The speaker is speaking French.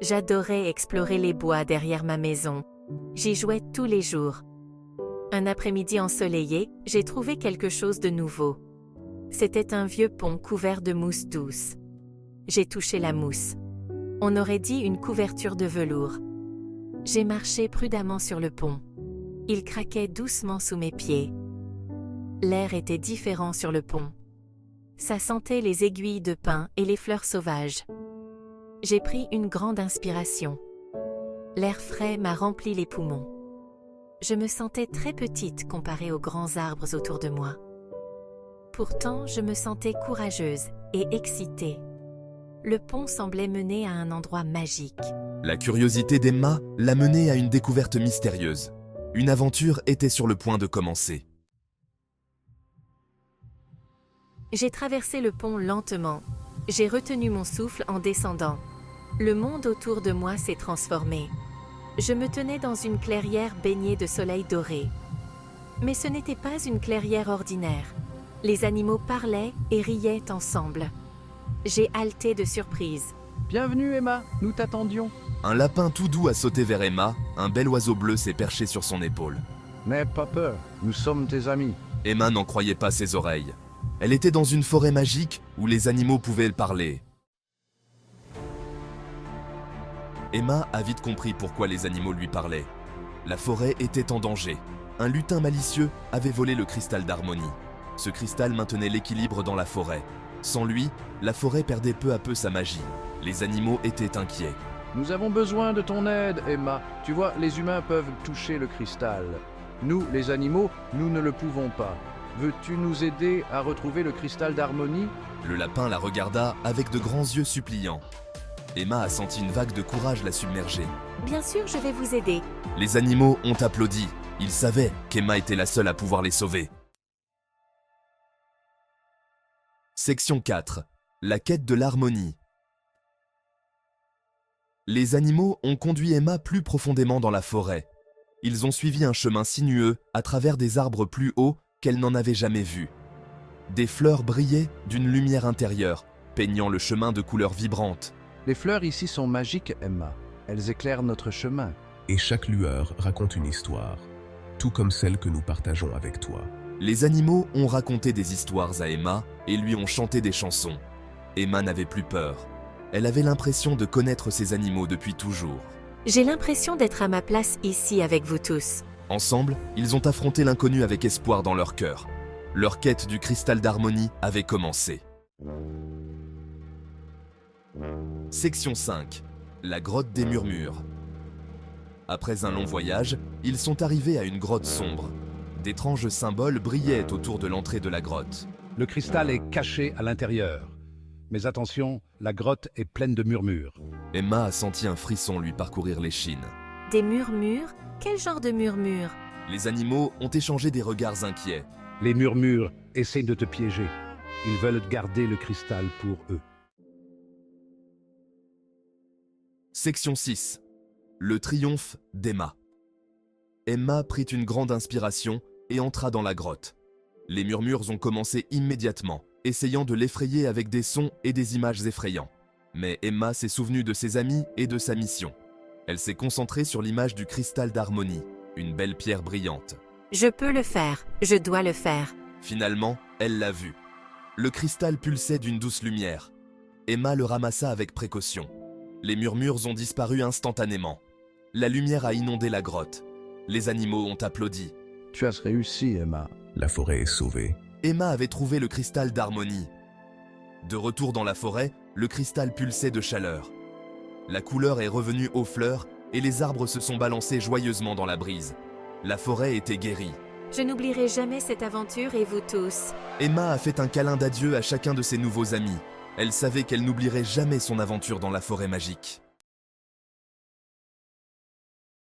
J'adorais explorer les bois derrière ma maison. J'y jouais tous les jours. Un après-midi ensoleillé, j'ai trouvé quelque chose de nouveau. C'était un vieux pont couvert de mousse douce. J'ai touché la mousse. On aurait dit une couverture de velours. J'ai marché prudemment sur le pont. Il craquait doucement sous mes pieds. L'air était différent sur le pont. Ça sentait les aiguilles de pin et les fleurs sauvages. J'ai pris une grande inspiration. L'air frais m'a rempli les poumons. Je me sentais très petite comparée aux grands arbres autour de moi. Pourtant, je me sentais courageuse et excitée. Le pont semblait mener à un endroit magique. La curiosité d'Emma l'a menée à une découverte mystérieuse. Une aventure était sur le point de commencer. J'ai traversé le pont lentement. J'ai retenu mon souffle en descendant. Le monde autour de moi s'est transformé. Je me tenais dans une clairière baignée de soleil doré. Mais ce n'était pas une clairière ordinaire. Les animaux parlaient et riaient ensemble. J'ai halté de surprise. Bienvenue Emma, nous t'attendions. Un lapin tout doux a sauté vers Emma, un bel oiseau bleu s'est perché sur son épaule. N'aie pas peur, nous sommes tes amis. Emma n'en croyait pas ses oreilles. Elle était dans une forêt magique où les animaux pouvaient parler. Emma a vite compris pourquoi les animaux lui parlaient. La forêt était en danger. Un lutin malicieux avait volé le cristal d'harmonie. Ce cristal maintenait l'équilibre dans la forêt. Sans lui, la forêt perdait peu à peu sa magie. Les animaux étaient inquiets. Nous avons besoin de ton aide, Emma. Tu vois, les humains peuvent toucher le cristal. Nous, les animaux, nous ne le pouvons pas. Veux-tu nous aider à retrouver le cristal d'harmonie? Le lapin la regarda avec de grands yeux suppliants. Emma a senti une vague de courage la submerger. Bien sûr, je vais vous aider. Les animaux ont applaudi. Ils savaient qu'Emma était la seule à pouvoir les sauver. Section 4. La quête de l'harmonie. Les animaux ont conduit Emma plus profondément dans la forêt. Ils ont suivi un chemin sinueux à travers des arbres plus hauts qu'elle n'en avait jamais vus. Des fleurs brillaient d'une lumière intérieure, peignant le chemin de couleurs vibrantes. Les fleurs ici sont magiques, Emma. Elles éclairent notre chemin. Et chaque lueur raconte une histoire, tout comme celle que nous partageons avec toi. Les animaux ont raconté des histoires à Emma et lui ont chanté des chansons. Emma n'avait plus peur. Elle avait l'impression de connaître ces animaux depuis toujours. J'ai l'impression d'être à ma place ici avec vous tous. Ensemble, ils ont affronté l'inconnu avec espoir dans leur cœur. Leur quête du cristal d'harmonie avait commencé. Section 5. La grotte des murmures. Après un long voyage, ils sont arrivés à une grotte sombre. D'étranges symboles brillaient autour de l'entrée de la grotte. Le cristal est caché à l'intérieur. Mais attention, la grotte est pleine de murmures. Emma a senti un frisson lui parcourir l'échine. Des murmures? Quel genre de murmures? Les animaux ont échangé des regards inquiets. Les murmures essaient de te piéger. Ils veulent garder le cristal pour eux. Section 6. Le triomphe d'Emma. Emma prit une grande inspiration et entra dans la grotte. Les murmures ont commencé immédiatement, essayant de l'effrayer avec des sons et des images effrayants. Mais Emma s'est souvenue de ses amis et de sa mission. Elle s'est concentrée sur l'image du cristal d'harmonie, une belle pierre brillante. Je peux le faire, je dois le faire. Finalement, elle l'a vu. Le cristal pulsait d'une douce lumière. Emma le ramassa avec précaution. Les murmures ont disparu instantanément. La lumière a inondé la grotte. Les animaux ont applaudi. Tu as réussi, Emma. La forêt est sauvée. Emma avait trouvé le cristal d'harmonie. De retour dans la forêt, le cristal pulsait de chaleur. La couleur est revenue aux fleurs et les arbres se sont balancés joyeusement dans la brise. La forêt était guérie. Je n'oublierai jamais cette aventure et vous tous. Emma a fait un câlin d'adieu à chacun de ses nouveaux amis. Elle savait qu'elle n'oublierait jamais son aventure dans la forêt magique.